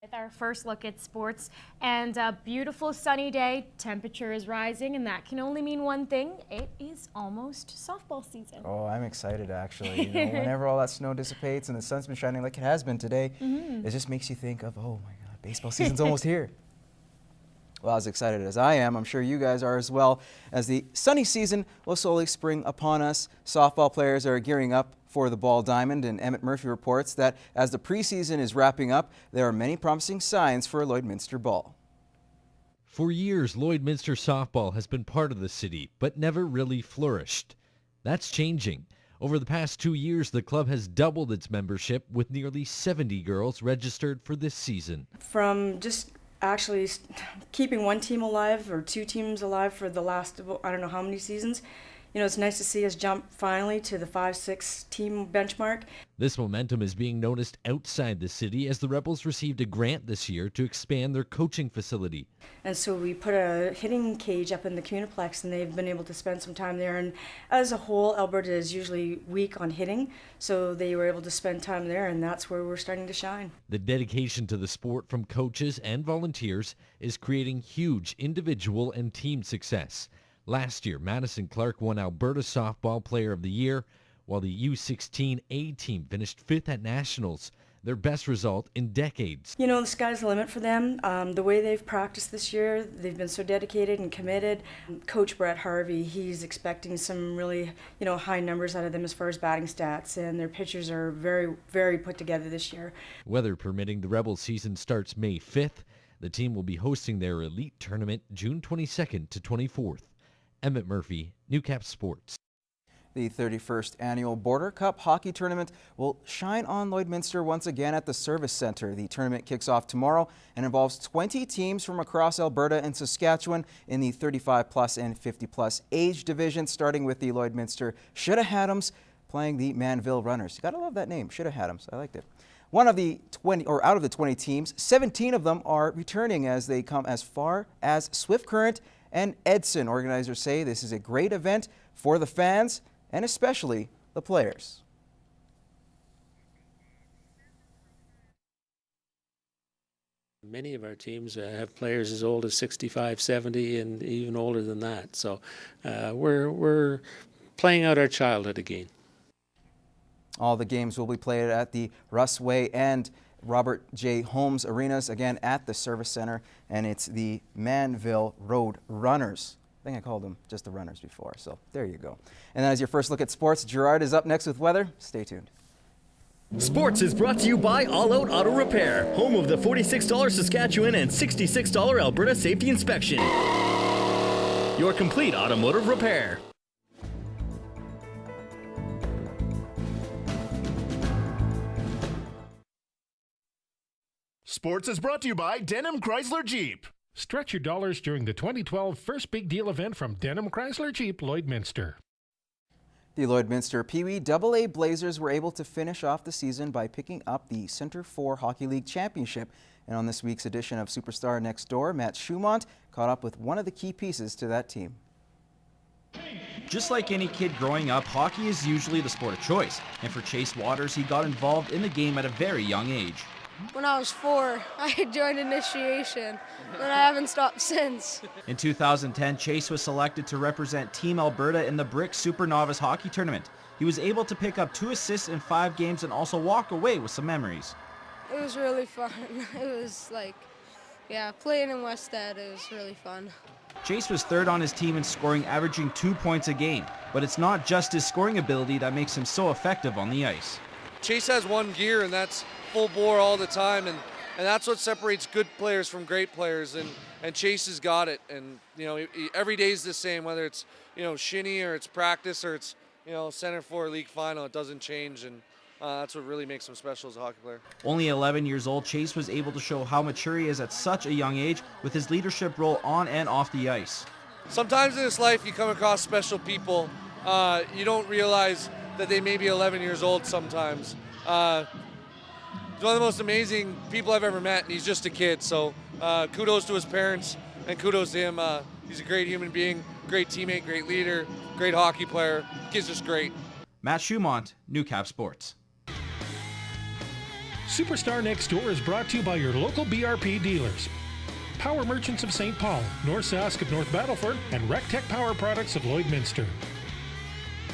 With our first look at sports, and a beautiful sunny day, temperature is rising, and that can only mean one thing: it is almost softball season. Oh, I'm excited actually. Whenever all that snow dissipates and the sun's been shining like it has been today, it just makes you think of, oh my God, baseball season's almost here. Well, as excited as I am, I'm sure you guys are as well, as the sunny season will slowly spring upon us. Softball players are gearing up for the Ball Diamond, and Emmett Murphy reports that as the preseason is wrapping up, there are many promising signs for Lloydminster ball. For years, Lloydminster softball has been part of the city, but never really flourished. That's changing. Over the past 2 years, the club has doubled its membership, with nearly 70 girls registered for this season. From just actually keeping one team alive or two teams alive for the last, I don't know how many seasons, it's nice to see us jump finally to the 5-6 team benchmark. This momentum is being noticed outside the city as the Rebels received a grant this year to expand their coaching facility. And so we put a hitting cage up in the Communiplex, and they've been able to spend some time there. And as a whole, Alberta is usually weak on hitting, so they were able to spend time there, and that's where we're starting to shine. The dedication to the sport from coaches and volunteers is creating huge individual and team success. Last year, Madison Clark won Alberta Softball Player of the Year, while the U16A team finished 5th at Nationals, their best result in decades. The sky's the limit for them. The way they've practiced this year, they've been so dedicated and committed. Coach Brett Harvey, he's expecting some really, high numbers out of them as far as batting stats, and their pitchers are very, very put together this year. Weather permitting, the Rebels season starts May 5th. The team will be hosting their elite tournament June 22nd to 24th. Emmett Murphy, Newcap Sports. The 31st Annual Border Cup Hockey Tournament will shine on Lloydminster once again at the Service Centre. The tournament kicks off tomorrow and involves 20 teams from across Alberta and Saskatchewan in the 35-plus and 50-plus age division, starting with the Lloydminster Shoulda-Had'ems playing the Manville Runners. You gotta love that name, Shoulda-Had'ems. I liked it. Out of the 20 teams, 17 of them are returning as they come as far as Swift Current and Edson. Organizers say this is a great event for the fans and especially the players. Many of our teams have players as old as 65, 70, and even older than that. So we're playing out our childhood again. All the games will be played at the Russ Way and Robert J. Holmes arenas, again at the Service Center, and it's the Manville Road Runners. I think I called them just the Runners before, so there you go. And as your first look at sports, Gerard is up next with weather. Stay tuned. Sports is brought to you by All Out Auto Repair, home of the $46 Saskatchewan and $66 Alberta Safety Inspection. Your complete automotive repair. Sports is brought to you by Denham Chrysler Jeep. Stretch your dollars during the 2012 First Big Deal event from Denham Chrysler Jeep, Lloydminster. The Lloydminster Pee Wee AA Blazers were able to finish off the season by picking up the Centre 4 Hockey League Championship. And on this week's edition of Superstar Next Door, Matt Schumont caught up with one of the key pieces to that team. Just like any kid growing up, hockey is usually the sport of choice. And for Chase Waters, he got involved in the game at a very young age. When I was 4, I joined initiation, and I haven't stopped since. In 2010, Chase was selected to represent Team Alberta in the Brick Super Novice Hockey Tournament. He was able to pick up 2 assists in 5 games and also walk away with some memories. It was really fun. It was playing in Westhead, it was really fun. Chase was 3rd on his team in scoring, averaging 2 points a game. But it's not just his scoring ability that makes him so effective on the ice. Chase has one gear, and that's full bore all the time, and that's what separates good players from great players, and Chase has got it. And every day is the same, whether it's shinny or it's practice or it's Centre 4 league final, it doesn't change, and that's what really makes him special as a hockey player. Only 11 years old, Chase was able to show how mature he is at such a young age with his leadership role on and off the ice. Sometimes in this life you come across special people. You don't realize that they may be 11 years old sometimes. He's one of the most amazing people I've ever met, and he's just a kid. So kudos to his parents, and kudos to him. He's a great human being, great teammate, great leader, great hockey player. Kid's just great. Matt Schumont, Newcap Sports. Superstar Next Door is brought to you by your local BRP dealers. Power Merchants of St. Paul, North Sask of North Battleford, and RecTech Power Products of Lloydminster.